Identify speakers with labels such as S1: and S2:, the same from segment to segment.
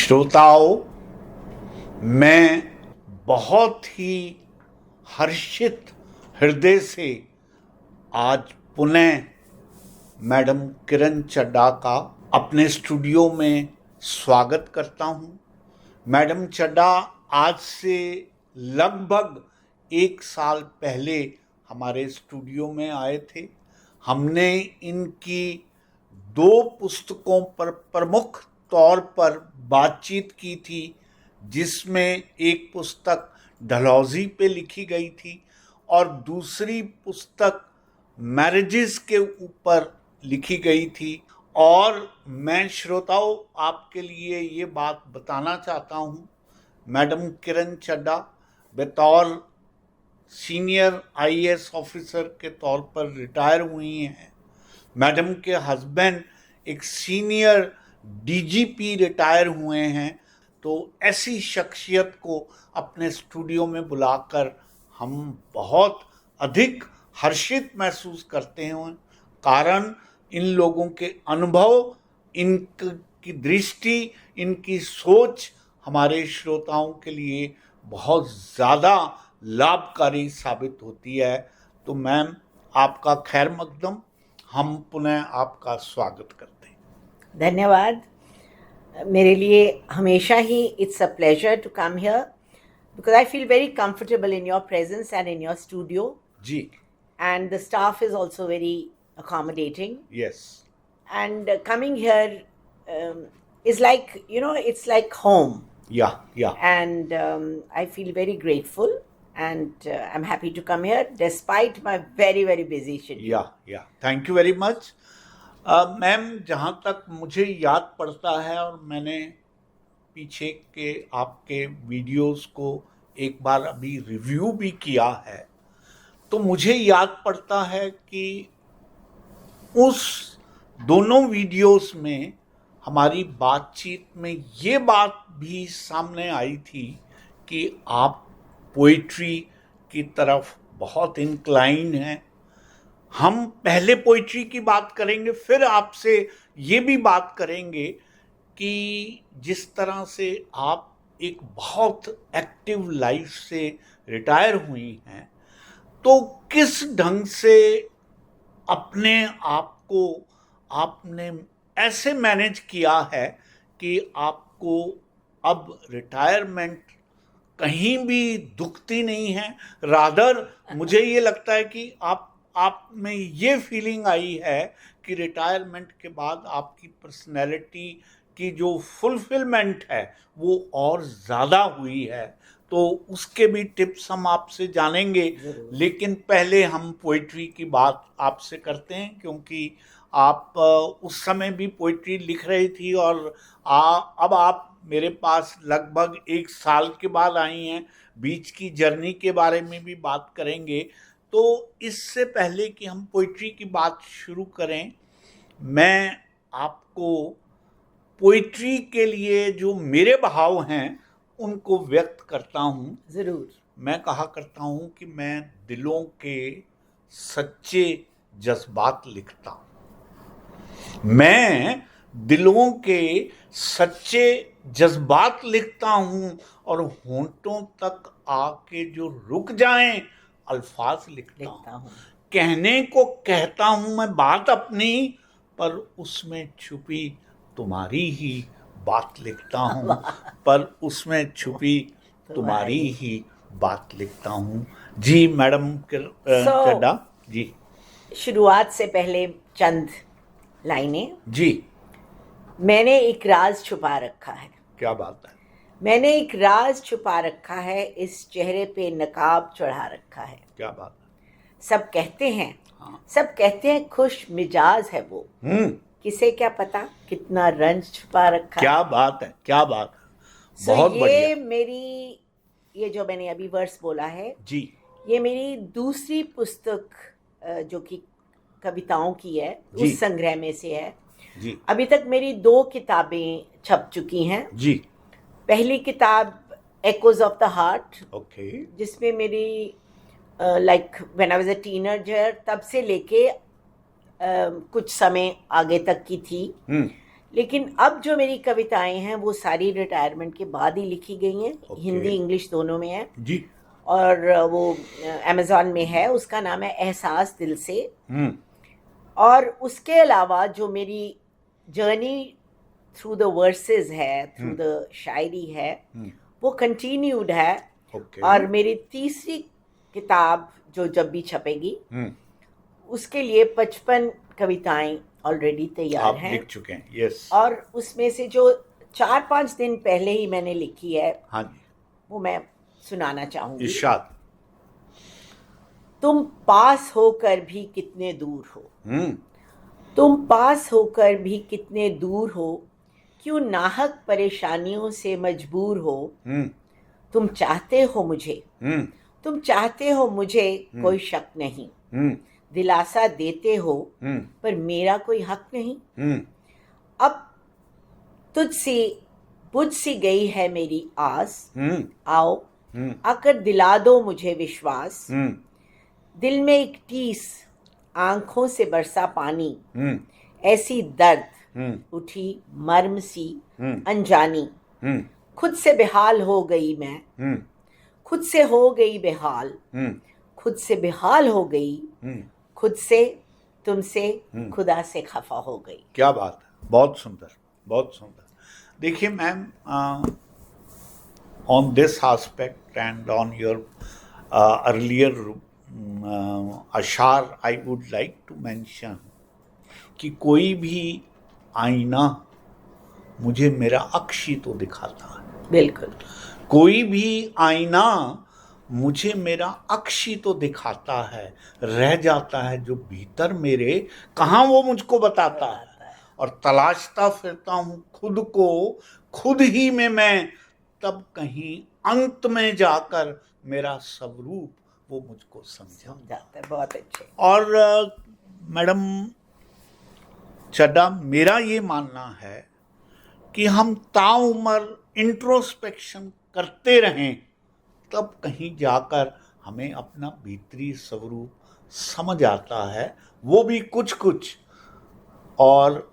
S1: श्रोताओं, मैं बहुत ही हर्षित हृदय से आज पुनः मैडम किरण चड्ढा का अपने स्टूडियो में स्वागत करता हूं। मैडम चड्ढा आज से लगभग 1 साल पहले हमारे स्टूडियो में आए थे। हमने इनकी 2 पुस्तकों पर प्रमुख तौर पर बातचीत की थी, जिसमें एक पुस्तक डलहौजी पे लिखी गई थी और दूसरी पुस्तक मैरिजेस के ऊपर लिखी गई थी। और मैं श्रोताओं आपके लिए ये बात बताना चाहता हूँ, मैडम किरण चड्ढा बतौर सीनियर आईएएस ऑफिसर के तौर पर रिटायर हुई हैं। मैडम के हस्बैंड एक सीनियर डीजीपी रिटायर हुए हैं। तो ऐसी शख्सियत को अपने स्टूडियो में बुलाकर हम बहुत अधिक हर्षित महसूस करते हैं, कारण इन लोगों के अनुभव, इनकी दृष्टि, इनकी सोच हमारे श्रोताओं के लिए बहुत ज़्यादा लाभकारी साबित होती है। तो मैम, आपका खैर मकदम, हम पुनः आपका स्वागत करते हैं।
S2: धन्यवाद। मेरे लिए हमेशा ही it's a pleasure to come here because I feel very comfortable in your presence and in your studio
S1: जी।
S2: And the staff is also very accommodating.
S1: Yes.
S2: And coming here is like, it's like home.
S1: Yeah, yeah.
S2: And I feel very grateful and I'm happy to come here despite my very, very busy schedule.
S1: Yeah, yeah. Thank you very much. Ma'am, जहाँ तक मुझे याद पड़ता है और मैंने पीछे के आपके वीडियोस को एक बार अभी रिव्यू भी किया है, तो मुझे याद पड़ता है कि उस दोनों वीडियोस में हमारी बातचीत में ये बात भी सामने आई थी कि आप पोइट्री की तरफ बहुत इंक्लाइन हैं। हम पहले पोइट्री की बात करेंगे, फिर आपसे ये भी बात करेंगे कि जिस तरह से आप एक बहुत एक्टिव लाइफ से रिटायर हुई हैं, तो किस ढंग से अपने आप को आपने ऐसे मैनेज किया है कि आपको अब रिटायरमेंट कहीं भी दुखती नहीं है। रादर मुझे ये लगता है कि आप में ये फीलिंग आई है कि रिटायरमेंट के बाद आपकी पर्सनैलिटी की जो फुलफिलमेंट है वो और ज़्यादा हुई है। तो उसके भी टिप्स हम आपसे जानेंगे, लेकिन पहले हम पोइट्री की बात आपसे करते हैं, क्योंकि आप उस समय भी पोइट्री लिख रही थी और अब आप मेरे पास लगभग 1 साल के बाद आई हैं। बीच की जर्नी के बारे में भी बात करेंगे। तो इससे पहले कि हम पोइट्री की बात शुरू करें, मैं आपको पोइट्री के लिए जो मेरे भाव हैं उनको व्यक्त करता हूँ।
S2: ज़रूर।
S1: मैं कहा करता हूँ कि मैं दिलों के सच्चे जज्बात लिखता हूँ। मैं दिलों के सच्चे जज्बात लिखता हूँ और होंठों तक आके जो रुक जाएं अल्फाज लिखता हूँ। कहने को कहता हूँ मैं बात अपनी, पर उसमें छुपी तुम्हारी ही बात लिखता हूँ, पर उसमें छुपी तुम्हारी ही बात लिखता हूँ। जी मैडम चड्ढा जी।
S2: शुरुआत से पहले चंद लाइनें।
S1: जी।
S2: मैंने एक राज छुपा रखा है।
S1: क्या बात है।
S2: मैंने एक राज छुपा रखा है, इस चेहरे पे नकाब चढ़ा रखा है।
S1: क्या बात है।
S2: सब कहते हैं,
S1: हाँ।
S2: सब कहते हैं खुश मिजाज है वो, किसे क्या पता कितना रंज छुपा रखा है।
S1: क्या बात है, क्या बात है। बहुत बढ़िया।
S2: ये मेरी, ये जो मैंने अभी वर्स बोला है
S1: जी,
S2: ये मेरी दूसरी पुस्तक जो कि कविताओं की है,
S1: जी।
S2: उस संग्रह में से है।
S1: जी।
S2: अभी तक मेरी 2 किताबें छप चुकी हैं।
S1: जी।
S2: पहली किताब echoes of the heart,
S1: okay,
S2: जिसमें मेरी like when I was a teenager तब से लेके कुछ समय आगे तक की थी। लेकिन अब जो मेरी कविताएं हैं वो सारी रिटायरमेंट के बाद ही लिखी गई हैं।
S1: Okay.
S2: हिंदी इंग्लिश दोनों में है
S1: जी।
S2: और वो अमेज़ॉन में है। उसका नाम है एहसास दिल से। और उसके अलावा जो मेरी जर्नी थ्रू द वर्सेस है, थ्रू द शायरी है, वो कंटिन्यूड है।
S1: Okay.
S2: और मेरी तीसरी किताब जो जब भी छपेगी उसके लिए 55 कविताएं ऑलरेडी तैयार
S1: आप
S2: हैं।
S1: लिख चुके हैं। यस।
S2: और उसमें से जो 4-5 दिन पहले ही मैंने लिखी है,
S1: हाँ जी,
S2: वो मैं सुनाना चाहूंगी।
S1: इरशाद।
S2: तुम पास होकर भी कितने दूर हो, तुम पास होकर भी कितने दूर हो, क्यों नाहक परेशानियों से मजबूर हो। तुम चाहते हो मुझे, तुम चाहते हो मुझे, कोई शक नहीं। दिलासा देते हो पर मेरा कोई हक नहीं। अब तुझसे बुझ सी गई है मेरी आस, आओ आकर दिला दो मुझे विश्वास। दिल में एक टीस, आंखों से बरसा पानी, ऐसी दर्द उठी मर्म सी अनजानी। खुद से बेहाल हो गई मैं, खुद से हो गई बेहाल, खुद से बेहाल हो गई, खुद से, तुमसे, खुदा से खफा हो गई।
S1: क्या बात है, बहुत सुंदर, बहुत सुंदर। देखिए ma'am, on this aspect and on your earlier अशार, I would like to mention कि कोई भी आईना मुझे मेरा अक्स ही तो दिखाता है।
S2: बिल्कुल।
S1: कोई भी आईना मुझे मेरा अक्स ही तो दिखाता है, रह जाता है जो भीतर मेरे, कहाँ वो मुझको बताता है। और तलाशता फिरता हूँ खुद को, खुद ही में मैं, तब कहीं अंत में जाकर मेरा स्वरूप वो मुझको समझाता
S2: है। बहुत अच्छे।
S1: और मैडम चड्डा, मेरा ये मानना है कि हम ताउम्र इंट्रोस्पेक्शन करते रहें, तब कहीं जाकर हमें अपना भीतरी स्वरूप समझ आता है, वो भी कुछ कुछ। और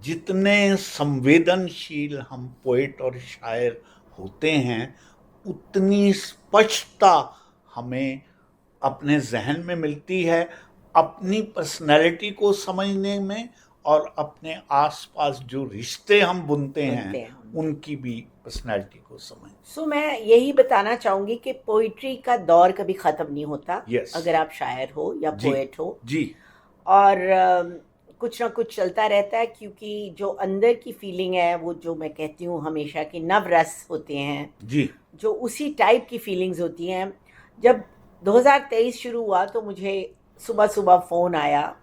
S1: जितने संवेदनशील हम पोएट और शायर होते हैं, उतनी स्पष्टता हमें अपने जहन में मिलती है, अपनी पर्सनैलिटी को समझने में और अपने आसपास जो रिश्ते हम बुनते हैं उनकी भी पर्सनैलिटी को समझ।
S2: सो मैं यही बताना चाहूँगी कि पोइट्री का दौर कभी ख़त्म नहीं होता।
S1: Yes.
S2: अगर आप शायर हो या पोएट हो
S1: जी।
S2: और कुछ ना कुछ चलता रहता है, क्योंकि जो अंदर की फीलिंग है, वो जो मैं कहती हूँ हमेशा कि नवरस होते हैं
S1: जी, जो
S2: उसी टाइप की फीलिंग्स होती हैं। जब 2023 शुरू हुआ तो मुझे सुबह सुबह फ़ोन आया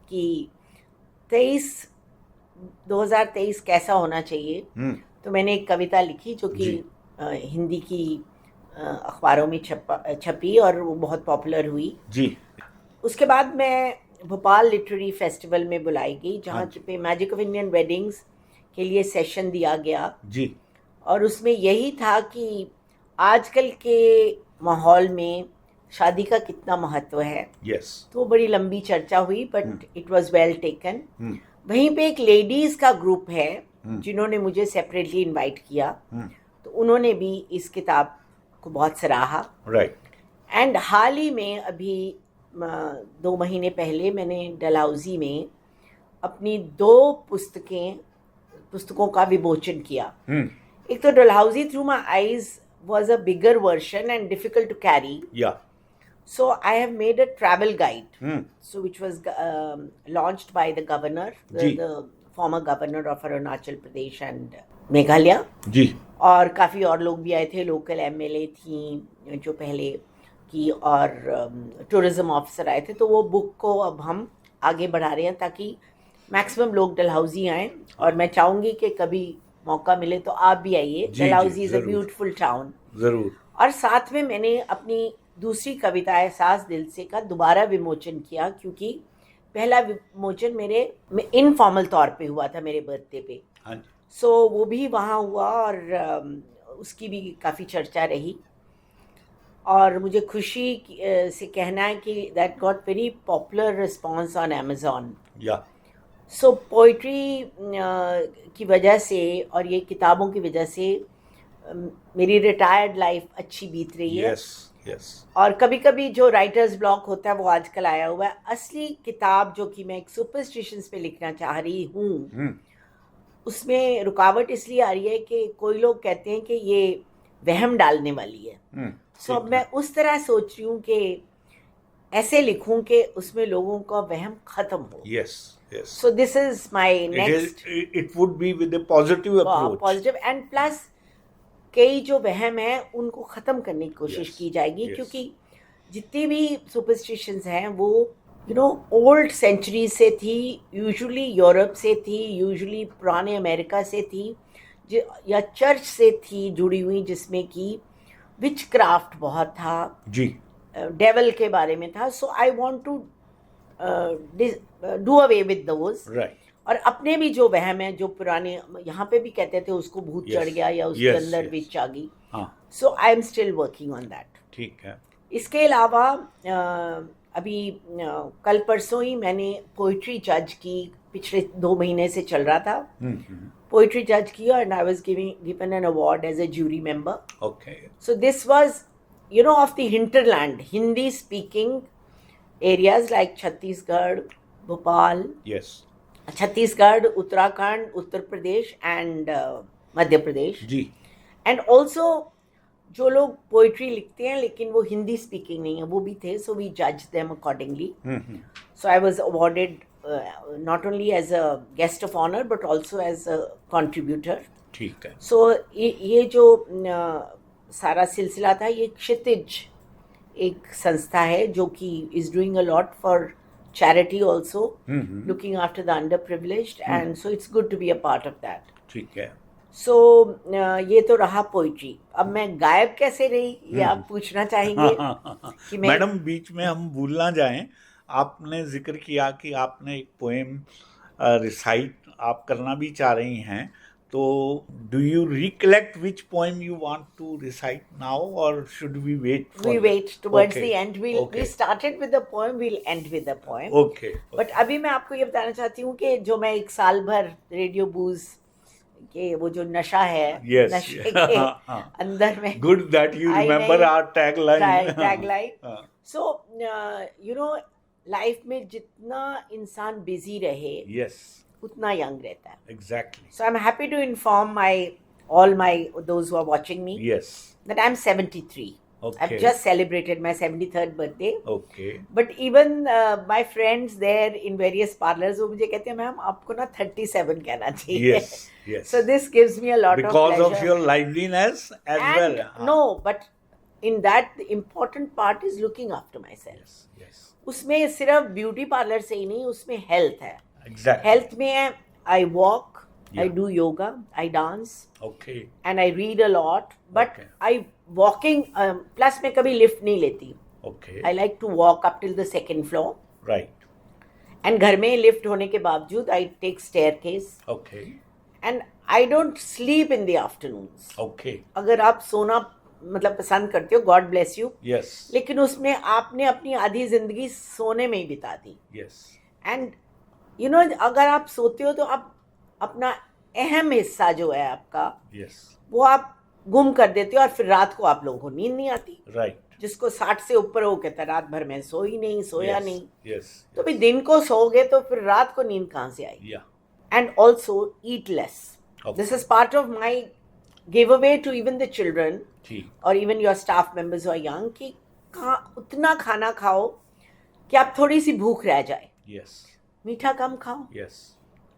S2: कि 2023 कैसा होना चाहिए। तो मैंने एक कविता लिखी जो कि हिंदी की अखबारों में छपी और वो बहुत पॉपुलर हुई जी। उसके बाद मैं भोपाल लिटरेरी फेस्टिवल में बुलाई गई, जहाँ पे मैजिक ऑफ इंडियन वेडिंग्स के लिए सेशन दिया गया जी। और उसमें यही था कि आजकल के माहौल में शादी का कितना महत्व है।
S1: yes.
S2: तो बड़ी लंबी चर्चा हुई, but it was well taken. वहीं पे एक लेडीज का ग्रुप है जिन्होंने मुझे सेपरेटली इनवाइट किया, तो उन्होंने भी इस किताब को बहुत सराहा।
S1: राइट।
S2: एंड हाल ही में अभी 2 महीने पहले मैंने डलहौजी में अपनी 2 पुस्तकों का विमोचन किया। एक तो Dalhousie through my eyes was a bigger version and difficult to carry.
S1: Yeah.
S2: So I have made a travel guide, so which was launched by the governor, the former governor of Arunachal Pradesh and Meghalaya. जी. और काफ़ी और लोग भी आए थे, local MLA थी जो पहले की, और टूरिज्म ऑफिसर आए थे। तो वो बुक को अब हम आगे बढ़ा रहे हैं ताकि मैक्सिमम लोग डलहौजी आएँ। और मैं चाहूँगी कि कभी मौका मिले तो आप भी आइए। Dalhousie is a beautiful town.
S1: ज़रूर।
S2: और साथ में मैंने अपनी दूसरी कविता एहसास दिल से का दोबारा विमोचन किया, क्योंकि पहला विमोचन मेरे इनफॉर्मल तौर पे हुआ था मेरे बर्थडे पे। हाँ। सो वो भी वहाँ हुआ और उसकी भी काफ़ी चर्चा रही। और मुझे खुशी से कहना है कि that got very popular response on Amazon.
S1: या।
S2: सो पोइट्री की वजह से और ये किताबों की वजह से मेरी रिटायर्ड लाइफ अच्छी बीत रही है।
S1: यस
S2: और कभी कभी जो राइटर्स ब्लॉक होता है वो आजकल आया हुआ है। असली किताब जो कि मैं एक सुपरस्टिशंस पे लिखना चाह रही हूँ, उसमें रुकावट इसलिए आ रही है कि कोई लोग कहते हैं कि ये वहम डालने वाली है। सो अब मैं उस तरह सोच रही हूँ कि ऐसे लिखूं कि उसमें लोगों का वहम खत्म हो।
S1: Yes
S2: so this is my next,
S1: it would be with a positive approach,
S2: positive and plus कई जो वहम है उनको ख़त्म करने की कोशिश की जाएगी, क्योंकि जितनी भी सुपरस्टिशंस हैं वो ओल्ड सेंचुरी से थी, यूजुअली यूरोप से थी, यूजुअली पुराने अमेरिका से थी, या चर्च से थी जुड़ी हुई, जिसमें कि विच क्राफ्ट बहुत था
S1: जी,
S2: डेवल के बारे में था। So I want to do away with those,
S1: right.
S2: और अपने भी जो वहम है, जो पुराने यहाँ पे भी कहते थे उसको भूत चढ़ गया या उसके अंदर विच आ गई, so I am still working on that.
S1: ठीक है।
S2: इसके अलावा अभी कल परसों ही मैंने पोइट्री जज की, पिछले 2 महीने से चल रहा था, पोइट्री जज किया, and I was given an award as a jury member.
S1: Okay.
S2: So this was of the hinterland, Hindi speaking areas like Chhattisgarh, Bhopal, Chhattisgarh, Uttarakhand, Uttar Pradesh and Madhya Pradesh
S1: जी।
S2: एंड ऑल्सो जो लोग पोइट्री लिखते हैं लेकिन वो हिंदी स्पीकिंग नहीं है, वो भी थे। सो वी जज them accordingly. So I was awarded not only as a guest of honour but also as a contributor.
S1: ठीक है।
S2: सो ये जो सारा सिलसिला था, ये क्षितिज एक संस्था है जो कि is doing a lot for charity also, looking after the underprivileged, and so it's good to be a part of that.
S1: ठीक है।
S2: So ये तो रहा पोइट्री। अब मैं गायब कैसे रही ये आप पूछना चाहेंगे कि मैं
S1: मैडम बीच में हम भूल ना जाएं, आपने जिक्र किया कि आपने एक पोएम रिसाइट आप करना भी चाह रही हैं, तो do you recollect which poem you want to recite now, और should we wait?
S2: We wait towards the end. We started with the poem, we'll end with the poem.
S1: Okay.
S2: But अभी मैं आपको ये बताना चाहती हूँ कि जो मैं 1 साल भर रेडियो बूज के वो जो नशा है, नशे के अंदर में,
S1: Good that you remember our tagline.
S2: So life में जितना इंसान बिजी रहे, उतना यंग रहता है।
S1: Exactly.
S2: So I'm happy to inform those who are watching me that I'm 73.
S1: Okay.
S2: I've just celebrated my 73rd birthday.
S1: Okay.
S2: But even my friends there in various parlors, वो मुझे कहते हैं ma'am आपको ना 37 कहना चाहिए.
S1: Yes.
S2: So this gives me a lot of pleasure.
S1: Because of your liveliness as well.
S2: No, but in that the important part is looking after myself.
S1: Yes.
S2: उसमें सिर्फ ब्यूटी पार्लर से ही नहीं, उसमें हेल्थ है।
S1: Exactly.
S2: Health में I walk, I do yoga, I dance, and I read a lot. But walking plus मैं कभी lift नहीं लेती. I like to walk up till the 2nd floor.
S1: Right.
S2: And घर में लिफ्ट होने के बावजूद I take staircase. And I don't sleep in the afternoons. अगर आप सोना मतलब पसंद करते हो, God bless you.
S1: Yes.
S2: लेकिन उसमें आपने अपनी आधी जिंदगी सोने में ही बिता दी.
S1: Yes.
S2: And अगर आप सोते हो तो आप अपना अहम हिस्सा जो है आपका, वो आप गुम कर देते हो, और फिर रात को आप लोगों को नींद नहीं आती। जिसको 60 से ऊपर हो कहता है रात भर में सोया नहीं। तो भी दिन को सोओगे तो फिर रात को नींद कहाँ से आएगी? And also eat less. This is part of my give away to even the children और even your staff members are young, कि उतना खाना खाओ कि आप थोड़ी सी भूख रह जाए। मीठा कम खाओ।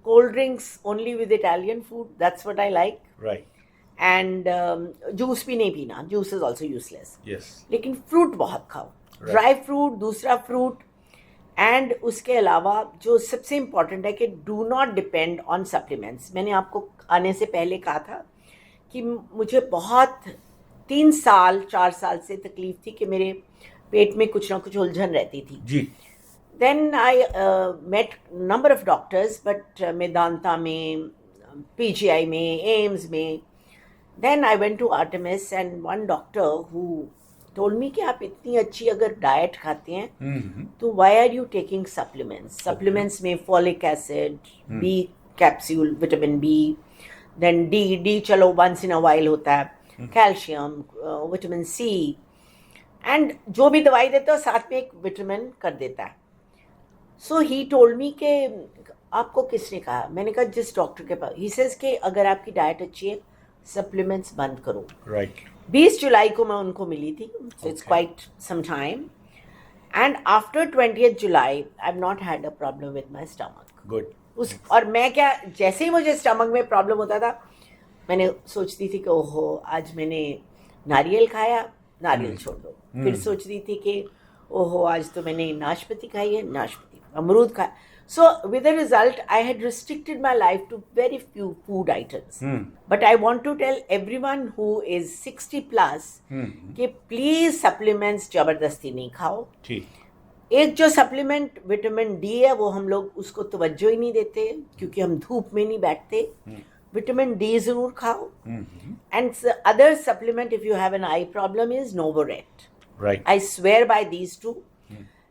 S2: Cold drinks only with Italian food. That's what I like.
S1: Right.
S2: And juice भी नहीं पीना. Juice is also useless.
S1: Yes.
S2: लेकिन fruit बहुत खाओ. Dry fruit, दूसरा fruit. And उसके अलावा जो सबसे important है कि do not depend on supplements. मैंने आपको आने से पहले कहा था कि मुझे बहुत 3 साल 4 साल से तकलीफ थी कि मेरे पेट में कुछ ना कुछ उलझन रहती थी।
S1: जी।
S2: Then I met number of doctors, but Medanta में, PGI में, AIMS में. Then I went to Artemis, and one doctor who told me कि आप इतनी अच्छी अगर डाइट खाते हैं तो why are you taking supplements? Supplements में folic acid, B capsule, vitamin B, then D चलो once in a while होता है, calcium, vitamin C, and जो भी दवाई देता है साथ में एक विटामिन कर देता है. So he told me कि आपको किसने कहा? मैंने कहा जिस डॉक्टर के पास. He says कि अगर आपकी डाइट अच्छी है सप्लीमेंट्स बंद करो.
S1: Right.
S2: 20 जुलाई को मैं उनको मिली थी. So it's quite some time. And after 20th July, I've not had a problem with my stomach.
S1: Good.
S2: और मैं क्या, जैसे ही मुझे स्टमक में प्रॉब्लम होता था मैंने सोचती थी कि ओहो आज मैंने नारियल खाया, नारियल छोड़ दो. फिर सोचती थी कि ओहो आज तो मैंने नाशपाती खाई है, नाशपाती, अमरूद खाया. So with the result, I had restricted my life to very few food items. But I want to tell everyone who is 60 plus कि please supplements जबरदस्ती नहीं खाओ. एक जो सप्लीमेंट विटामिन डी है वो हम लोग उसको तवज्जो ही नहीं देते क्योंकि हम धूप में नहीं बैठते. विटामिन डी जरूर खाओ. And other supplement if you have an eye problem is नोवोरेट. I swear by these two.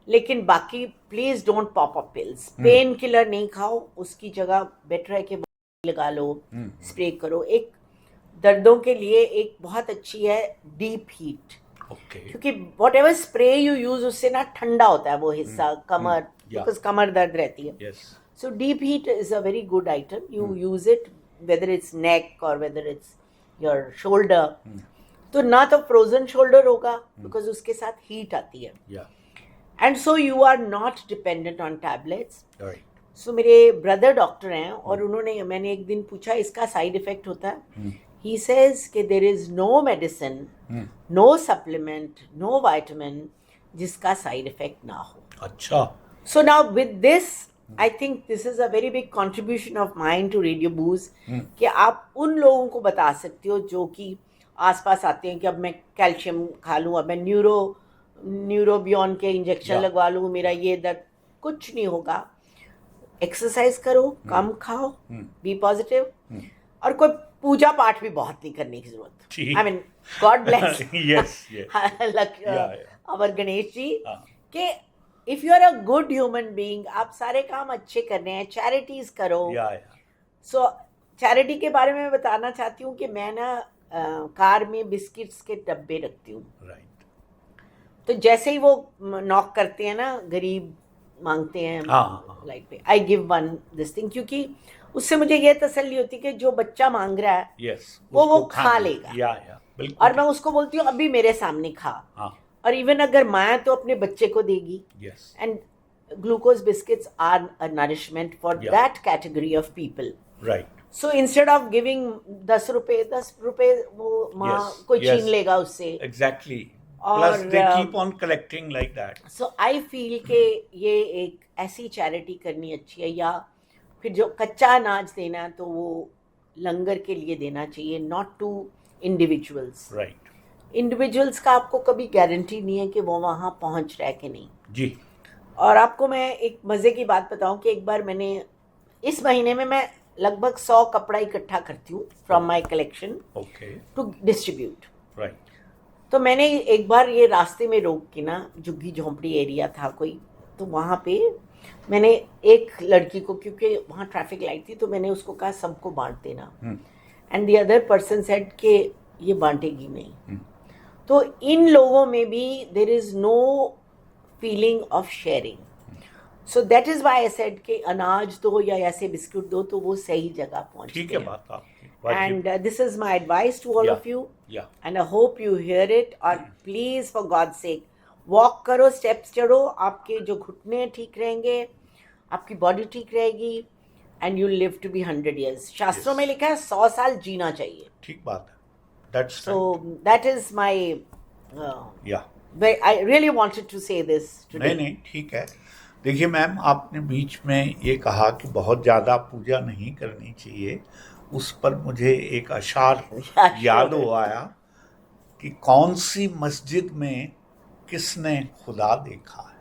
S2: लेकिन बाकी please don't pop up pills. Painkiller नहीं खाओ, उसकी जगह बेटर है कि लगा लो, स्प्रे करो. एक दर्दों के लिए एक बहुत अच्छी है डीप हीट. क्योंकि what ever spray you use उससे ना ठंडा होता है वो हिस्सा कमर, बिकॉज कमर दर्द रहती है. So deep heat is a very good item. You use it whether it's neck or whether it's your shoulder. तो ना तो फ्रोजन शोल्डर होगा बिकॉज उसके साथ हीट आती है. And so you are not dependent on tablets. So मेरे brother doctor हैं और उन्होंने, मैंने एक दिन पूछा इसका साइड इफेक्ट होता है? He says कि there is no medicine, no supplement, no vitamin जिसका side effect ना हो.
S1: अच्छा.
S2: So now with this, I think this is a very big contribution of mine to Radio Booze कि आप उन लोगों को बता सकते हो जो कि आसपास आते हैं कि अब मैं कैल्शियम खा लूँ, अब मैं न्यूरोबियन के इंजेक्शन लगवा लूँ, मेरा ये दर्द. कुछ नहीं होगा. एक्सरसाइज करो, कम खाओ, बी पॉजिटिव. और कोई पूजा पाठ भी बहुत नहीं करने की जरूरत. I mean God bless our Ganesh ji कि if you are a good human being, आप सारे काम अच्छे कर रहे हैं, चैरिटीज करो. सो चैरिटी के बारे में बताना चाहती हूँ कि मैं ना कार में बिस्किट्स के डब्बे रखती हूँ. तो जैसे ही वो नॉक करते हैं ना, गरीब मांगते हैं लाइट पे, I give one this thing, क्योंकि उससे मुझे ये तसल्ली होती कि जो बच्चा मांग रहा है वो खा लेगा. और मैं उसको बोलती हूँ अभी मेरे सामने खा. और इवन अगर माँ तो अपने बच्चे को देगी. And glucose biscuits are a nourishment for that category of people. So instead of giving 10 रुपए वो माँ कोई छीन लेगा उससे.
S1: Exactly. Plus they keep on collecting like that.
S2: So I feel कि ये एक ऐसी चैरिटी करनी अच्छी है. या फिर जो कच्चा अनाज देना है तो वो लंगर के लिए देना चाहिए, नॉट टू इंडिविजुअल्स. इंडिविजुअल्स का आपको कभी गारंटी नहीं है कि वो वहाँ पहुँच रहा है कि नहीं.
S1: जी.
S2: और आपको मैं एक मज़े की बात बताऊँ कि एक बार मैंने इस महीने में मैं लगभग 100 कपड़ा इकट्ठा करती हूँ from my collection to distribute. तो मैंने एक बार ये रास्ते में रोक के ना, झुग्गी झोंपड़ी एरिया था कोई, तो वहाँ पे मैंने एक लड़की को, क्योंकि वहाँ ट्रैफिक लाइट थी, तो मैंने उसको कहा सबको बांट देना. And the other person said कि ये बांटेगी नहीं. तो इन लोगों में भी there is no feeling of sharing. So that is why I said कि अनाज दो या ऐसे बिस्कुट दो तो वो सही जगह पहुँचते हैं.
S1: ठीक है बात आपकी.
S2: And this is my advice to all of you. And I hope you hear it. और please for God's sake, walk करो, steps चढ़ो, आपके जो घुटने ठीक रहेंगे, आपकी बॉडी ठीक रहेगी, and you'll live to be 100 years. शास्त्रों में लिखा है 100 साल जीना चाहिए.
S1: ठीक बात है. That's
S2: so that is my I really wanted to say this today.
S1: नहीं ठीक है. देखिए मैम, आपने बीच में ये कहा कि बहुत ज़्यादा पूजा नहीं करनी चाहिए. उस पर मुझे एक अशार याद हो आया कि कौन सी मस्जिद में किसने खुदा देखा है.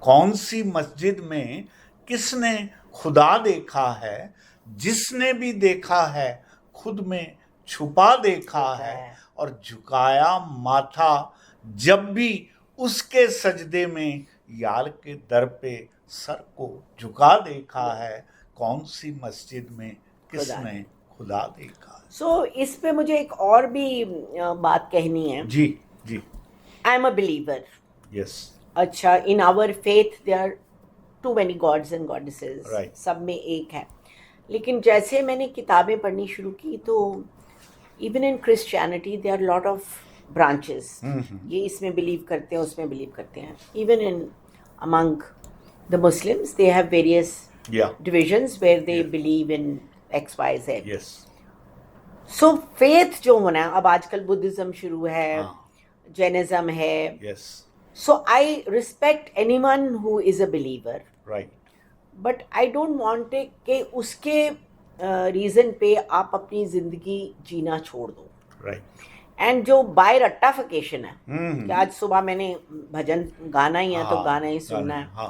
S1: कौन सी मस्जिद में किसने खुदा देखा है. जिसने भी देखा है खुद में छुपा देखा है और झुकाया माथा जब भी उसके सजदे में यार के दर पे सर को झुका देखा है, कौन सी मस्जिद में किसने खुदा देखा है।
S2: सो इस पे मुझे एक और भी बात कहनी है।
S1: जी जी।
S2: I am a believer.
S1: Yes.
S2: अच्छा, in our faith there are too many gods and goddesses,
S1: Right.
S2: सब में एक है। लेकिन जैसे मैंने किताबें पढ़नी शुरू की तो even in Christianity there are lot of branches. ये इसमें बिलीव करते हैं, उसमें बिलीव करते हैं। Even in among the Muslims they have various divisions where they believe in X Y Z.
S1: Yes.
S2: So faith जो होना है, अब आजकल बुद्धिज्म शुरू है, जैनिज्म है।
S1: Yes.
S2: So I respect anyone who is a believer.
S1: Right.
S2: But I don't want कि उसके रीज़न पे आप अपनी ज़िंदगी जीना छोड़ दो।
S1: Right.
S2: एंड जो बाय रट्टाफिकेशन है कि आज सुबह मैंने भजन गाना ही है तो गाना ही सुनना है,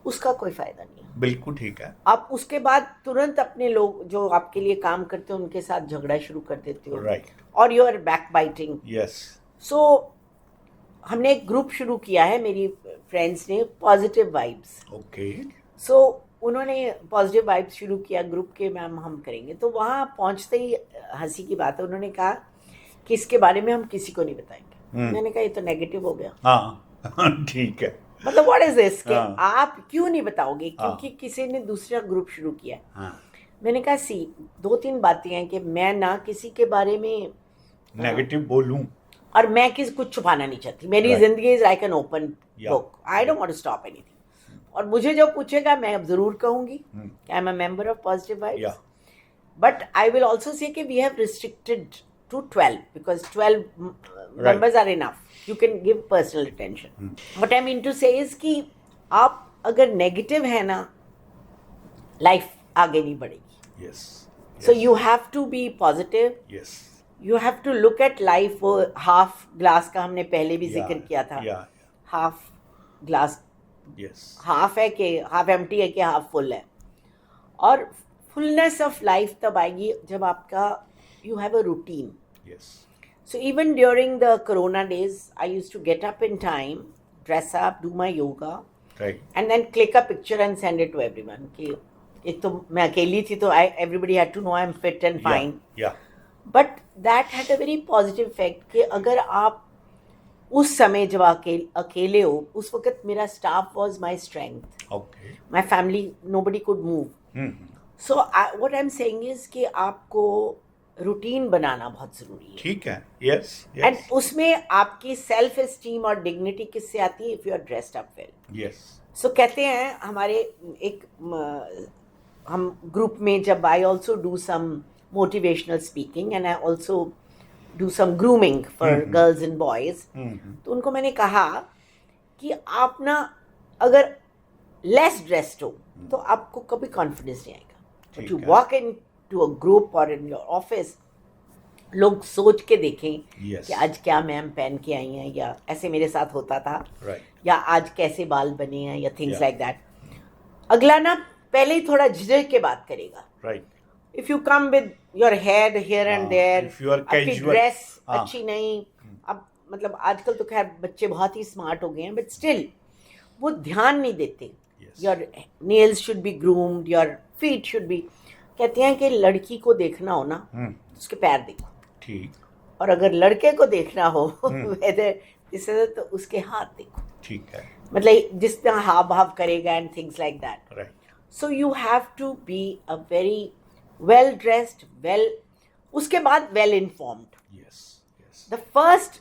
S2: उसका कोई फायदा नहीं है।
S1: बिल्कुल ठीक है।
S2: आप उसके बाद तुरंत अपने लोग जो आपके लिए काम करते हो उनके साथ झगड़ा शुरू कर देते हो।
S1: Right.
S2: और you are backbiting.
S1: Yes.
S2: So हमने एक ग्रुप शुरू किया है, मेरी फ्रेंड्स ने, पॉजिटिव वाइब्स।
S1: ओके।
S2: सो उन्होंने पॉजिटिव वाइब्स शुरू किया ग्रुप के, मैम हम करेंगे। तो वहाँ पहुँचते ही हंसी की बात है, उन्होंने कहा कि इसके बारे में हम किसी को नहीं बताएंगे। मैंने कहा ये तो नेगेटिव हो गया।
S1: हाँ ठीक है।
S2: मतलब व्हाट इज दिस कि आप क्यों नहीं बताओगे, क्योंकि किसी ने दूसरा ग्रुप शुरू किया। मैंने कहा सी 2-3 बातें हैं कि मैं ना किसी के बारे में
S1: नेगेटिव बोलूं
S2: और मैं कुछ छुपाना नहीं चाहती। मेरी जिंदगी is like an open book, I don't want to stop anything. और मुझे जो पूछेगा मैं अब जरूर कहूंगी कि I am a member of positive vibes. But I will also say कि we have restricted to 12 because 12 members are enough, you can give personal attention. What I mean to say is कि आप अगर negative है ना, life आगे नहीं बढ़ेगी। So you have to be positive. You have to look at life। वो half glass का हमने पहले भी जिक्र किया था। हाफ ग्लास हाफ है कि हाफ एम्प्टी है कि हाफ फुल है। और फुलनेस ऑफ लाइफ तब आएगी जब आपका you have a routine. So even during the corona days I used to get up in time, dress up, do my yoga and then click a picture and send it to everyone. कि एक तो मैं अकेली थी तो everybody had to know I am fit and fine. But that had a very positive effect कि अगर आप उस समय जब अकेले हो, उस वक्त मेरा staff was my strength, my family, nobody could move. So what I am saying is कि आपको रूटीन बनाना बहुत जरूरी है।
S1: ठीक है। यस।
S2: एंड उसमें आपकी सेल्फ एस्टीम और डिग्निटी किससे आती है? If you are dressed up well.
S1: Yes.
S2: So कहते हैं हमारे एक हम ग्रुप में जब I also do some motivational speaking and I also do some grooming for girls and boys। तो उनको मैंने कहा कि आप ना अगर less dressed हो तो आपको कभी confidence नहीं आएगा। But you walk into a group or in your office, लोग सोच के देखें कि आज क्या मैम पहन के आई हैं, या ऐसे मेरे साथ होता था, या आज कैसे बाल बने हैं, या things like that। अगला ना पहले ही थोड़ा झिझक के बात करेगा। If you come with your head here and there,
S1: if you are casual,
S2: आपकी ड्रेस अच्छी नहीं, अब मतलब आजकल तो खैर बच्चे बहुत ही स्मार्ट हो गए हैं, बट स्टिल वो ध्यान नहीं देते। Your nails should be groomed, your feet should be। कहते हैं कि लड़की को देखना हो ना उसके पैर देखो, ठीक, और अगर लड़के को देखना हो whether this is तो उसके हाथ देखो, ठीक है। मतलब जिस तरह हाव भाव करेगा and things like that. So you have to be a very well dressed, उसके बाद well informed। The first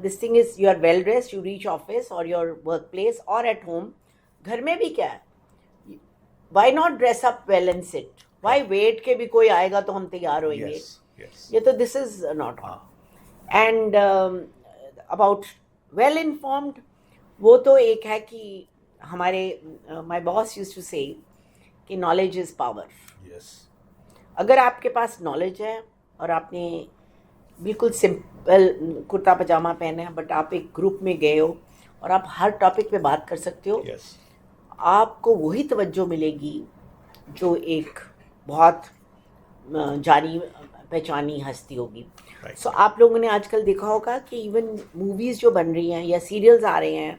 S2: this thing is you are well dressed, you reach office or your workplace or at home। घर में भी क्या है, why not dress up well and sit? Why wait के भी कोई आएगा तो हम तैयार होंगे? ये तो this is not on। And about well informed, वो तो एक है कि हमारे my boss used to say कि knowledge is power। अगर आपके पास नॉलेज है और आपने बिल्कुल सिंपल कुर्ता पजामा पहना है, बट आप एक ग्रुप में गए हो और आप हर टॉपिक पे बात कर सकते हो, आपको वही तवज्जो मिलेगी जो एक बहुत जानी पहचानी हस्ती होगी.
S1: Right.
S2: सो आप लोगों ने आजकल देखा होगा कि इवन मूवीज जो बन रही हैं या सीरियल्स आ रहे हैं,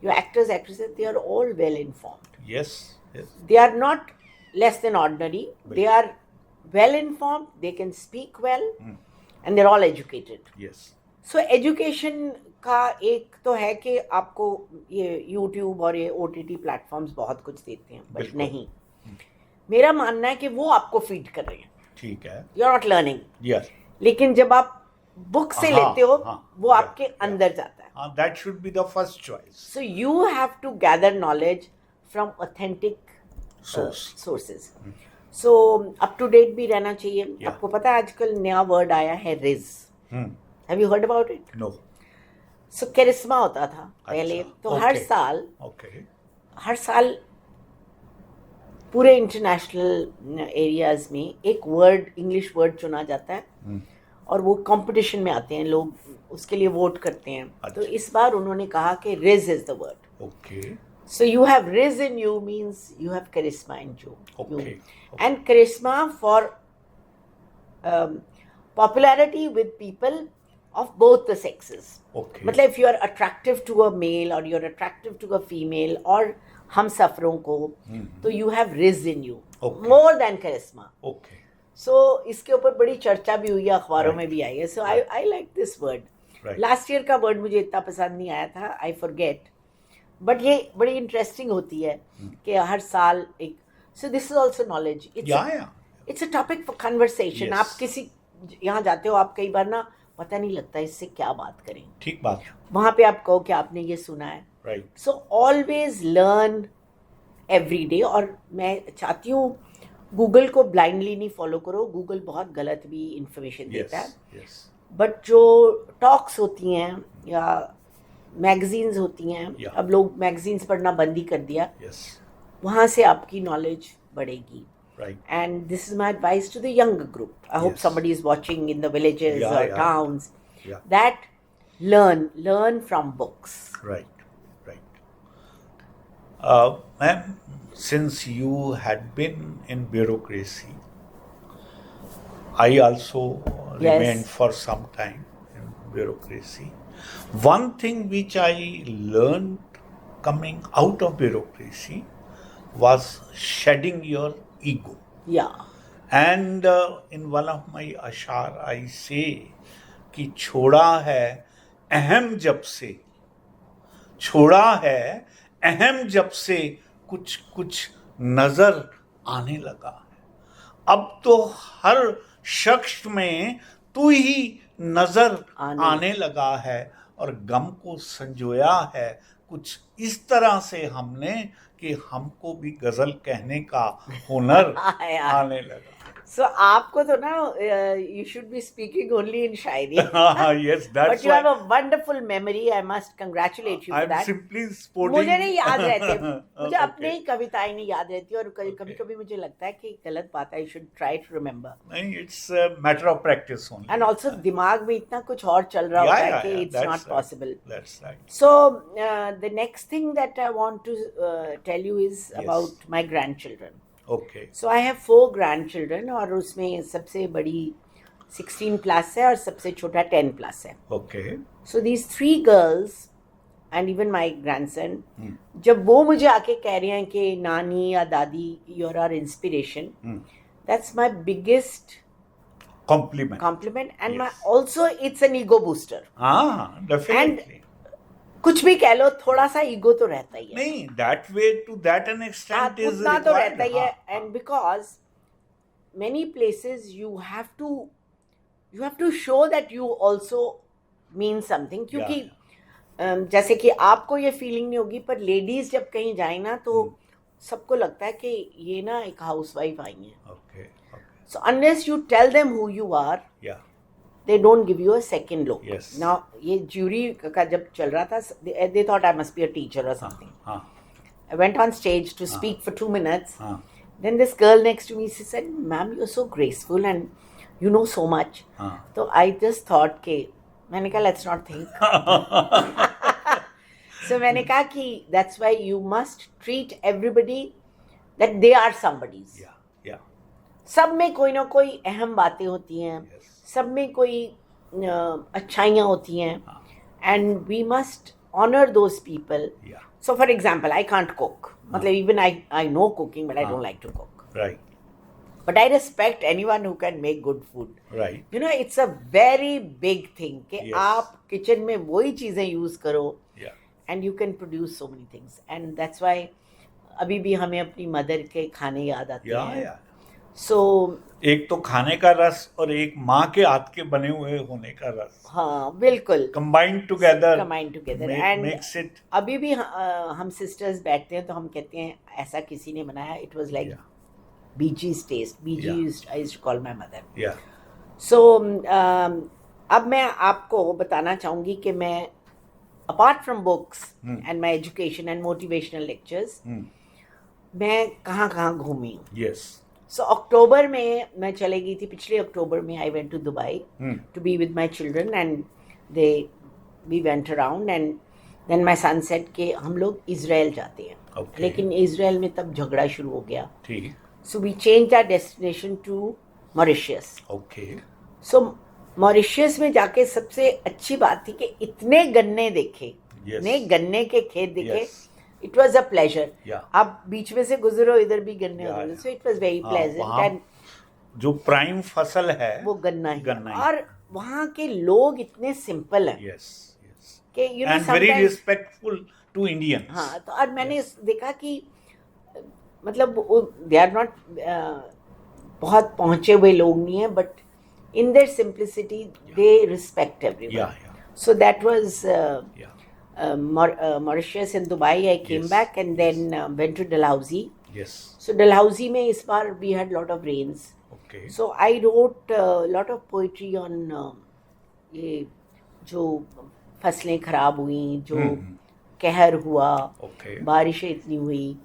S2: जो actors actresses, they are all well informed.
S1: Yes, yes.
S2: They are not less than ordinary. They are well informed. They can speak well, and they're all educated.
S1: Yes.
S2: So education का एक तो है कि आपको ये यूट्यूब और ये OTT platforms बहुत कुछ देते हैं, बट
S1: बिल्कुल.
S2: नहीं, मेरा मानना है कि वो आपको फीड कर रहे हैं.
S1: ठीक है.
S2: You are not learning.
S1: Yes.
S2: लेकिन जब आप बुक से
S1: हाँ,
S2: लेते हो,
S1: हाँ,
S2: वो
S1: yeah,
S2: आपके अंदर जाता है.
S1: That should be the first choice.
S2: So you have to gather knowledge from authentic sources. So up to date भी रहना चाहिए.
S1: Yeah.
S2: आपको पता है आजकल नया वर्ड आया है ridge. Have you heard about it?
S1: No.
S2: सो करिश्मा होता था पहले.
S1: अच्छा,
S2: तो
S1: okay.
S2: हर साल पूरे इंटरनेशनल एरियाज में एक वर्ड, इंग्लिश वर्ड चुना जाता है और वो कंपटीशन में आते हैं लोग, उसके लिए वोट करते हैं. तो इस बार उन्होंने कहा कि ridge is the word.
S1: Okay.
S2: So you have riz in you means you have charisma in you.
S1: Okay.
S2: And charisma for popularity with people of both the sexes.
S1: Okay.
S2: मतलब if you are attractive to a male or you're attractive to a female और हम सफरों को, तो you have riz in you.
S1: Okay.
S2: More than charisma.
S1: Okay.
S2: So इसके ऊपर बड़ी चर्चा भी हुई है, अखबारों में भी आई है. So I like this word.
S1: Right.
S2: Last year का वर्ड मुझे इतना पसंद नहीं आया था, I forget. बट ये बड़ी इंटरेस्टिंग होती है कि हर साल एक. So this is also knowledge. It's a topic for conversation. आप किसी यहाँ जाते हो, आप कई बार ना पता नहीं लगता इससे क्या बात करें.
S1: ठीक बात.
S2: वहाँ पे आप कहो कि आपने ये सुना है.
S1: Right.
S2: So always learn every day. और मैं चाहती हूँ गूगल को ब्लाइंडली नहीं फॉलो करो. गूगल बहुत गलत भी इंफॉर्मेशन देता है. बट जो टॉक्स होती हैं या मैगजीन्स होती हैं, अब लोग मैगजीन्स पढ़ना बंद ही कर दिया. वहाँ से आपकी नॉलेज बढ़ेगी.
S1: Right.
S2: And this is my advice to the younger group. I hope somebody is watching in the villages or towns. That learn from books.
S1: Right. Ma'am, since you had been in bureaucracy, I also remained for some time in bureaucracy. One thing which I learned coming out of bureaucracy was shedding your ego.
S2: Yeah.
S1: And in one of my ashar I say कि छोड़ा है अहम जब से, छोड़ा है अहम जब से कुछ कुछ नजर आने लगा है. अब तो हर शख्स में तू ही नजर आने लगा है और गम को संजोया है कुछ इस तरह से हमने कि हमको भी गजल कहने का हुनर आने लगा.
S2: So आपको तो ना you should be speaking only in Shayari.
S1: Yes, that's
S2: but you have a wonderful memory. I must congratulate you for that.
S1: I'm simply sporting.
S2: मुझे नहीं याद रहते. मुझे अपने ही कविताएं नहीं याद रहती और कभी-कभी मुझे लगता है कि गलत बात है. You should try to remember.
S1: नहीं, it's a matter of practice only.
S2: And also दिमाग में इतना कुछ और चल रहा होता है कि it's not possible.
S1: That's right.
S2: So the next thing that I want to tell you is about my grandchildren.
S1: Okay.
S2: So I have 4 grandchildren और उसमें सबसे बड़ी 16 plus है और सबसे छोटा 10 plus है.
S1: Okay.
S2: So these 3 girls and even my grandson, जब वो मुझे आके कह रहे हैं कि नानी या दादी you're our inspiration, that's my biggest compliment and my also it's an ego booster.
S1: Definitely.
S2: कुछ भी कह लो, थोड़ा सा ईगो तो रहता ही है.
S1: नहीं, that way to that an extent is
S2: उतना तो रहता ही है. And because many places you have to show that you also mean something. क्योंकि जैसे कि आपको ये फीलिंग नहीं होगी, पर लेडीज जब कहीं जाए ना तो सबको लगता है कि ये ना एक हाउसवाइफ आई है.
S1: Okay.
S2: So unless you tell them who you are, they don't give you a second look.
S1: Yes.
S2: Now ये jury का जब चल रहा था, they thought I must be a teacher or something. I went on stage to speak for 2 minutes. Then this girl next to me, she said, "Ma'am, you're so graceful and you know so much." So I just thought कि मैंने कहा let's not think. So मैंने कहा कि that's why you must treat everybody that they are somebody's. सब में कोई ना कोई अहम बातें होती हैं, सब में कोई अच्छाइयाँ होती हैं, and we must honour those people. So for example, I can't cook, मतलब even I know cooking but I don't like to cook.
S1: Right.
S2: But I respect anyone who can make good food.
S1: Right.
S2: You know, it's a very big thing कि
S1: Yes.
S2: आप kitchen में वही चीज़ें use करो,
S1: Yeah.
S2: and you can produce so many things. And that's why अभी भी हमें अपनी मदर के खाने याद आते
S1: Yeah,
S2: हैं.
S1: yeah.
S2: So
S1: एक तो खाने का रस और एक माँ के हाथ के बने हुए होने का रस.
S2: हाँ, बिल्कुल.
S1: Combined together.
S2: And
S1: makes it.
S2: अभी भी हम sisters बैठते हैं तो हम कहते हैं ऐसा किसी ने बनाया. It was like BG's taste. BG I used to call my mother.
S1: Yeah.
S2: So अब मैं आपको बताना चाहूँगी कि मैं apart from books and my education and motivational lectures, मैं कहाँ घूमी हूँ.
S1: Yes.
S2: So अक्टूबर में मैं चले गई थी. पिछले अक्टूबर में I went to Dubai to be with my children, and we went around, and then my son said कि हम लोग इजराइल जाते हैं.
S1: Okay.
S2: लेकिन इजराइल में तब झगड़ा शुरू हो गया.
S1: ठीक.
S2: So we changed our destination to Mauritius.
S1: Okay.
S2: So Mauritius में जाके सबसे अच्छी बात थी कि इतने गन्ने देखे, इतने गन्ने के खेत देखे. It was a pleasure. आप बीच में से गुजरो, इधर भी गन्ने होते हैं. So it was very pleasant. And
S1: जो प्राइम फसल है
S2: वो गन्ना ही.
S1: गन्ना ही.
S2: और वहाँ के लोग इतने सिंपल हैं.
S1: Yes.
S2: कि you know,
S1: and very respectful to Indians.
S2: हाँ, तो और मैंने देखा कि मतलब they are not बहुत पहुँचे हुए लोग नहीं हैं, but in their simplicity they respect everyone. So that was Mauritius and Dubai. I came back and then went to Dalhousie.
S1: Yes.
S2: So Dalhousie में इस बार we had lot of rains.
S1: Okay.
S2: So I wrote a lot of poetry on ये जो फसलें खराब हुई, जो कहर हुआ, बारिशें इतनी हुई.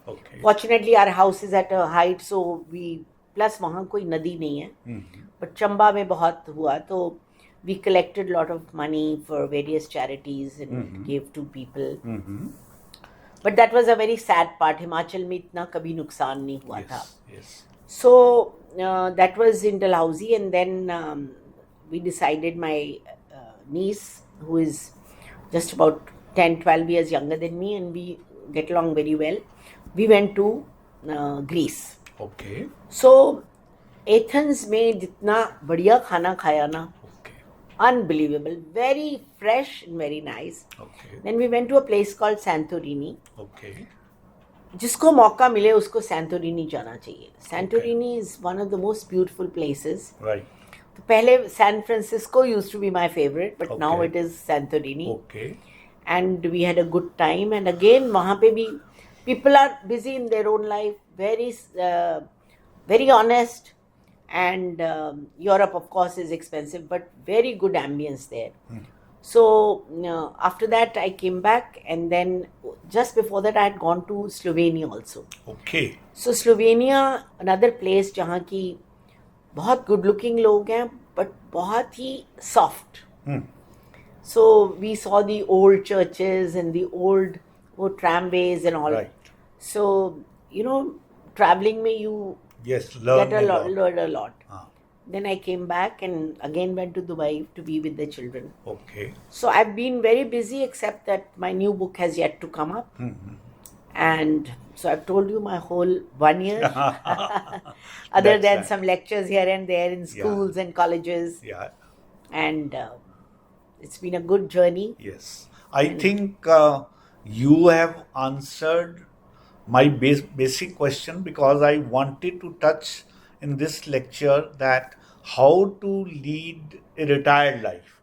S2: Fortunately our house is at a height, so we plus वहाँ कोई नदी नहीं है, but चंबा में बहुत हुआ, तो we collected lot of money for various charities and gave to people. But that was a very sad part. Himachal में इतना कभी नुकसान नहीं हुआ था. So that was in Dalhousie, and then we decided, my niece, who is just about 10-12 years younger than me, and we get along very well, we went to Greece.
S1: Okay.
S2: So Athens में जितना बढ़िया खाना खाया ना, unbelievable, very fresh and very nice.
S1: Okay.
S2: Then we went to a place called Santorini.
S1: Okay.
S2: जिसको मौका मिले उसको Santorini जाना चाहिए. Santorini is one of the most beautiful places.
S1: Right.
S2: तो पहले San Francisco used to be my favorite, but now it is Santorini.
S1: Okay.
S2: And we had a good time. And again, वहाँ पे भी people are busy in their own life, very honest. And Europe, of course, is expensive, but very good ambience there. So after that, I came back, and then just before that, I had gone to Slovenia also.
S1: Okay.
S2: So Slovenia, another place जहाँ की बहुत good looking लोग हैं, but बहुत ही soft. So we saw the old churches and the old tramways and all.
S1: Right.
S2: So you know, traveling में you
S1: learn
S2: a lot. Then I came back and again went to Dubai to be with the children.
S1: Okay.
S2: So I've been very busy, except that my new book has yet to come up. And so I've told you my whole 1 year, other than some lectures here and there in schools and colleges.
S1: Yeah.
S2: And it's been a good journey.
S1: Yes. I think you have answered my basic question, because I wanted to touch in this lecture that how to lead a retired life.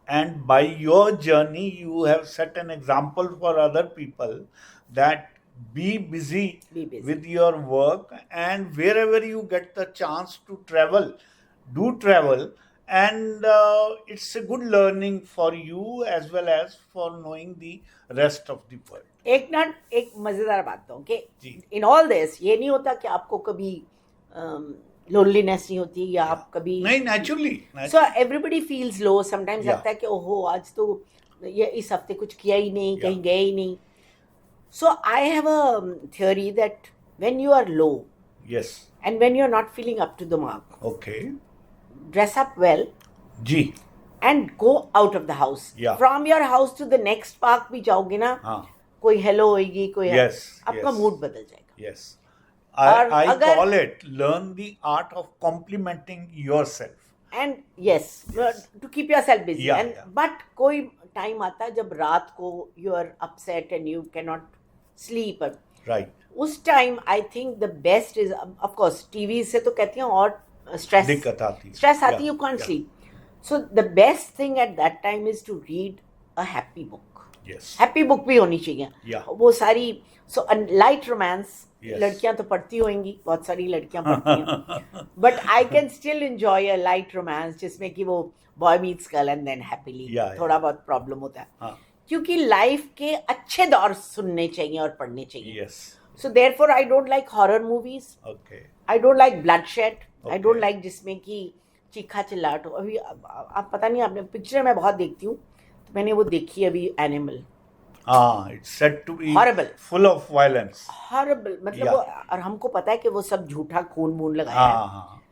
S1: And by your journey, you have set an example for other people that be busy with your work, and wherever you get the chance to travel, do travel. And it's a good learning for you as well as for knowing the rest of the world.
S2: एक मजेदार बात तो कि in all this ये नहीं होता कि आपको कभी लोनलीनेस नहीं होती, या आप कभी
S1: नहीं, naturally.
S2: So everybody feels low sometimes. लगता है कि ओहो आज तो ये इस हफ्ते कुछ किया ही नहीं, कहीं गए ही नहीं. So I have a theory that when you are low,
S1: yes,
S2: And when you're not feeling up to the mark,
S1: Okay.
S2: dress up well
S1: ji.
S2: and go out of the house.
S1: Yeah.
S2: From your house to the next park भी जाओगे ना,
S1: हाँ.
S2: कोई hello होएगी, कोई
S1: Yes.
S2: आपका
S1: yes.
S2: Mood बदल जाएगा.
S1: Yes.
S2: और
S1: I
S2: अगर-
S1: call it learn the art of complimenting yourself.
S2: And yes, to keep yourself busy.
S1: Yeah,
S2: and
S1: yeah.
S2: But कोई टाइम आता है जब रात को you are upset and you cannot sleep.
S1: Right.
S2: उस time I think the best is of course TV से तो कहती हैं और स्ट्रेस
S1: दिक्कत आती है.
S2: स्ट्रेस आती है,
S1: Yeah,
S2: you can't
S1: yeah.
S2: Sleep. So the best thing at that time is to read a happy book.
S1: Yes.
S2: Happy book भी होनी चाहिए.
S1: Yeah.
S2: वो सारी सो लाइट रोमांस
S1: Yes.
S2: लड़कियां तो पढ़ती होंगी, बहुत सारी लड़कियां पढ़ती हैं, but I can still enjoy a light romance जिसमें कि वो boy meets girl and then happily
S1: Yeah,
S2: थोड़ा बहुत प्रॉब्लम होता है.
S1: हाँ.
S2: क्योंकि लाइफ के अच्छे दौर सुनने चाहिए और पढ़ने चाहिए.
S1: Yes.
S2: So therefore, I don't like horror movies.
S1: Okay.
S2: I don't like bloodshed. I
S1: Okay.
S2: don't like जिसमें कि चीखा चिल्लाहट हो. अभी आप पता नहीं, आपने पिक्चर मैं बहुत देखती हूँ, तो मैंने वो देखी अभी animal.
S1: It's said to be
S2: Horrible.
S1: full of violence.
S2: Horrible. मतलब
S1: Yeah.
S2: वो, और हमको पता है कि वो सब झूठा खून वून लगाया
S1: हाँ,
S2: है.
S1: हाँ,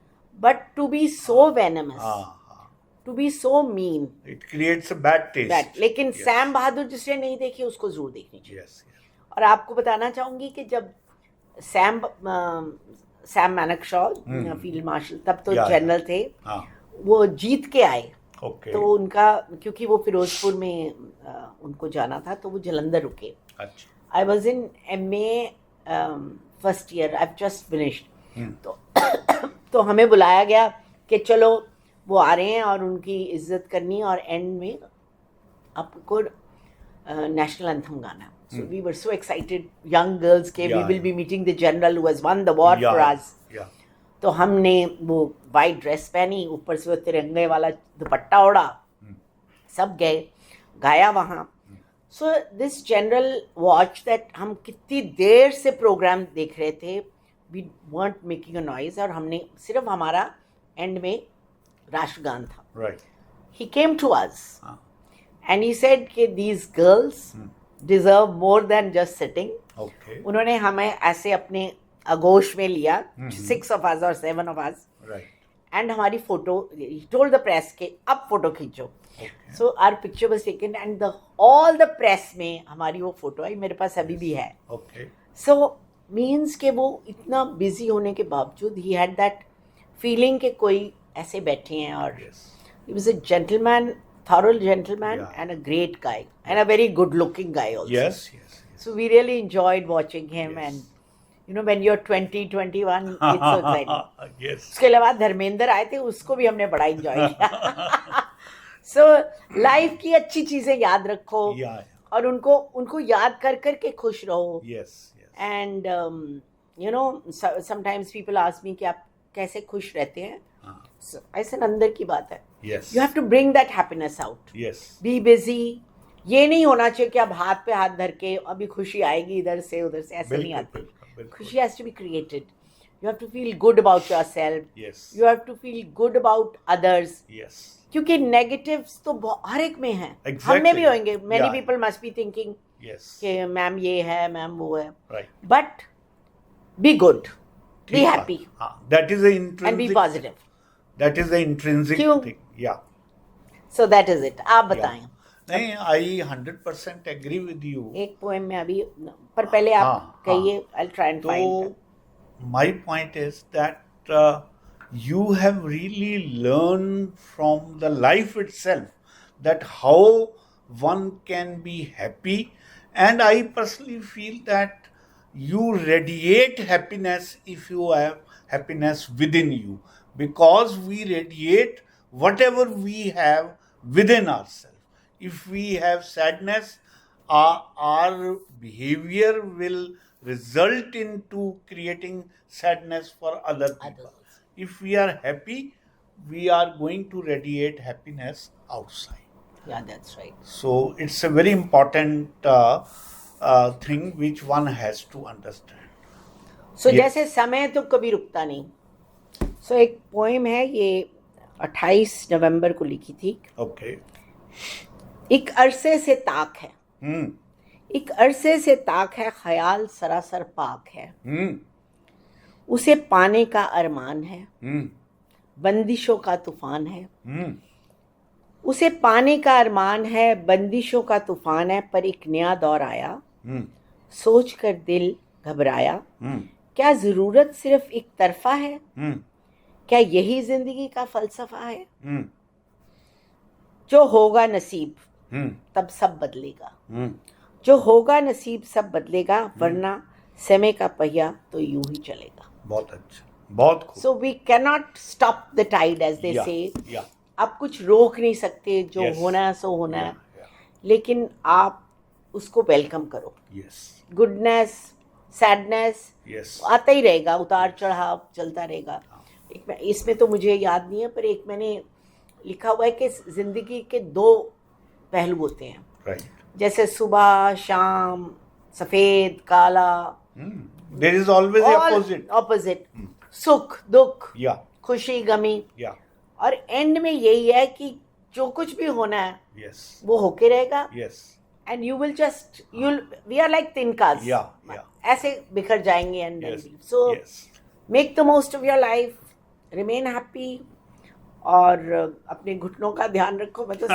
S2: but to be so venomous,
S1: हाँ.
S2: To be so mean,
S1: It creates a bad taste.
S2: That. लेकिन
S1: Yes.
S2: सैम बहादुर जिसने नहीं देखी उसको जरूर देखनी चाहिए.
S1: Yes. Yes.
S2: और आपको बताना चाहूंगी कि जब सैम मानेकशॉ फील्ड मार्शल, तब तो
S1: Yeah,
S2: जनरल थे,
S1: हाँ.
S2: वो जीत के आए.
S1: Okay.
S2: तो उनका, क्योंकि वो फिरोजपुर में उनको जाना था, तो वो जलंधर रुके.
S1: अच्छा.
S2: I was in MA first year, I just finished. तो हमें बुलाया गया कि चलो वो आ रहे हैं और उनकी इज्जत करनी, और एंड में आपको नेशनल एंथम गाना. So we were so excited, young girls के, we
S1: Yeah,
S2: will be meeting the general who has won the war
S1: Yeah.
S2: for us.
S1: Yeah.
S2: तो हमने वो वाइट ड्रेस पहनी, ऊपर से वो तिरंगे वाला दुपट्टा ओढ़ा, सब गए, गाया वहाँ. So this general watch that हम कितनी देर से प्रोग्राम देख रहे थे, we weren't making a noise, और हमने सिर्फ हमारा एंड में राष्ट्रगान था.
S1: Right.
S2: He came to us
S1: हाँ.
S2: एंड ही सेड कि these girls deserve more than just sitting.
S1: Okay.
S2: उन्होंने हमें ऐसे अपने आगोश में लिया, 6 of us और 7 of us,
S1: Right.
S2: एंड हमारी फोटो, टोल्ड द प्रेस के अब फोटो खींचो.
S1: Okay.
S2: So our picture was taken and all the press में हमारी वो फोटो आई, मेरे पास अभी भी है.
S1: Okay.
S2: सो मीन्स के वो इतना बिजी होने के बावजूद ही हैड दैट फीलिंग कि कोई ऐसे बैठे हैं, और
S1: Yes.
S2: he was a gentleman, thorough gentleman,
S1: Yeah.
S2: and a great guy, and a very good looking guy also.
S1: Yes. Yes. Yes.
S2: So we really enjoyed watching him.
S1: Yes.
S2: And you know, when you're 20, 21, it's so exciting.
S1: Yes.
S2: उसके अलावा धर्मेंद्र आए थे, उसको भी हमने बड़ा enjoy किया. So life की अच्छी चीजें याद रखो,
S1: Yeah. Yeah.
S2: और उनको याद कर कर के खुश रहो.
S1: Yes. Yes.
S2: And you know, sometimes people ask me कि आप कैसे खुश रहते हैं.
S1: हाँ.
S2: ऐसे अंदर की बात है.
S1: Yes.
S2: You have to bring that happiness out.
S1: Yes.
S2: Be busy. ये नहीं होना चाहिए कि आप हाथ पे हाथ धर के अभी खुशी आएगी इधर से उधर से, ऐसे नहीं आती.
S1: बिल्कुल.
S2: खुशी has to be created. You have to feel good about yourself.
S1: Yes.
S2: You have to feel good about others.
S1: Yes.
S2: क्योंकि नेगेटिव्स तो हर एक में हैं.
S1: Exactly.
S2: हम में भी होंगे. Many
S1: Yeah.
S2: People must be thinking
S1: Yes.
S2: कि मैम ये है, मैम वो है.
S1: Right.
S2: But be good, be
S1: ठीक है.
S2: हैप्पी,
S1: हाँ. That is the
S2: and be
S1: intrinsic.
S2: Positive.
S1: That is the intrinsic
S2: क्यों?
S1: thing. Yeah.
S2: So that is it. आप बताएं.
S1: नहीं, I 100% agree with you.
S2: एक पोएम में अभी, पर पहले आप
S1: हाँ,
S2: कहिए. I try and
S1: So,
S2: find.
S1: my point is that you have really learned from the life itself that how one can be happy, and I personally feel that you radiate happiness if you have happiness within you, because we radiate whatever we have within ourselves. If we have sadness, our behavior will result into creating sadness for other people.
S2: Others.
S1: If we are happy, we are going to radiate happiness outside.
S2: Yeah, that's right.
S1: So it's a very important thing which one has to understand.
S2: So
S1: Yes.
S2: जैसे समय तो कभी रुकता नहीं. सो एक poem है, ये 28 नवंबर को लिखी थी.
S1: Okay.
S2: एक अरसे से ताक है, एक अरसे से ताक है, ख्याल सरासर पाक है. उसे पाने का अरमान है, बंदिशों का तूफान है। उसे पाने का अरमान है, बंदिशों का तूफान है, पर एक नया दौर आया, सोच कर दिल घबराया। क्या जरूरत सिर्फ एक तरफा है? क्या यही जिंदगी का फलसफा है? जो होगा नसीब तब सब बदलेगा, जो होगा नसीब सब बदलेगा, वरना समय का पहिया तो यूं ही चलेगा।
S1: बहुत अच्छा, बहुत खूब।
S2: So we can not stop the tide as they say. आप कुछ रोक नहीं सकते, जो होना है सो होना है, लेकिन आप उसको वेलकम करो। गुडनेस, सैडनेस आता ही रहेगा, उतार चढ़ाव चलता रहेगा। इसमें तो मुझे याद नहीं है, पर एक मैंने लिखा हुआ है कि जिंदगी के दो पहलू होते हैं, जैसे सुबह शाम, सफेद काला।
S1: There is always the
S2: opposite. सुख दुख, खुशी गमी, और एंड में यही है कि जो कुछ भी होना है वो होके रहेगा। And you will just we are like तिनकास, ऐसे बिखर जाएंगे। And so make the most of your life, remain happy, और अपने घुटनों का ध्यान रखो। मतलब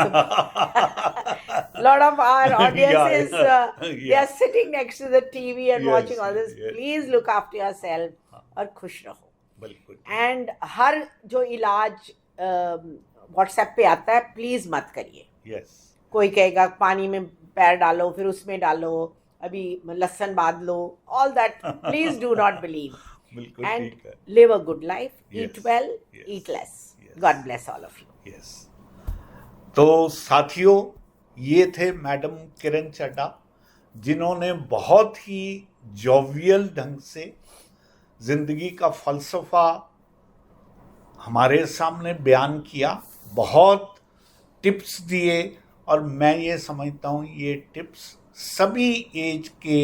S2: lot of our audiences they are sitting next to the TV and watching all this. Please look after yourself और खुश रहो। एंड हर जो इलाज व्हाट्सएप पे आता है प्लीज मत करिए। कोई कहेगा पानी में पैर डालो, फिर उसमें डालो, अभी लहसुन बांध लो, all that please do not believe. And live a good life, eat well, eat less. God bless all of you.
S1: तो साथियों, ये थे मैडम किरण चड्ढा, जिन्होंने बहुत ही जोवियल ढंग से जिंदगी का फलसफा हमारे सामने बयान किया, बहुत टिप्स दिए, और मैं ये समझता हूँ ये टिप्स सभी एज के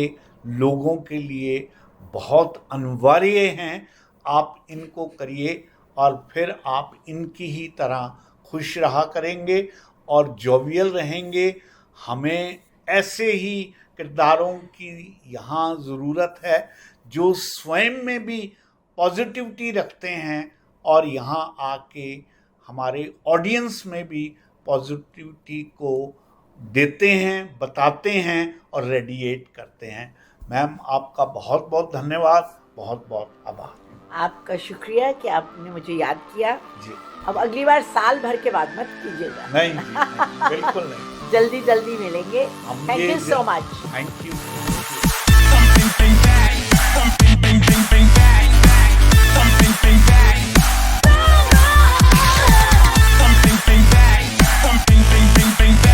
S1: लोगों के लिए बहुत अनिवार्य हैं। आप इनको करिए और फिर आप इनकी ही तरह खुश रहा करेंगे और जोवियल रहेंगे। हमें ऐसे ही किरदारों की यहाँ ज़रूरत है जो स्वयं में भी पॉजिटिविटी रखते हैं और यहाँ आके हमारे ऑडियंस में भी पॉजिटिविटी को देते हैं, बताते हैं और रेडिएट करते हैं। मैम, आपका बहुत बहुत धन्यवाद, बहुत बहुत आभार।
S2: आपका शुक्रिया कि आपने मुझे याद किया
S1: जी।
S2: अब अगली बार साल भर के बाद मत कीजिएगा।
S1: नहीं, बिल्कुल नहीं।
S2: जल्दी जल्दी मिलेंगे। Thank you so much.
S1: Thank you.
S3: Something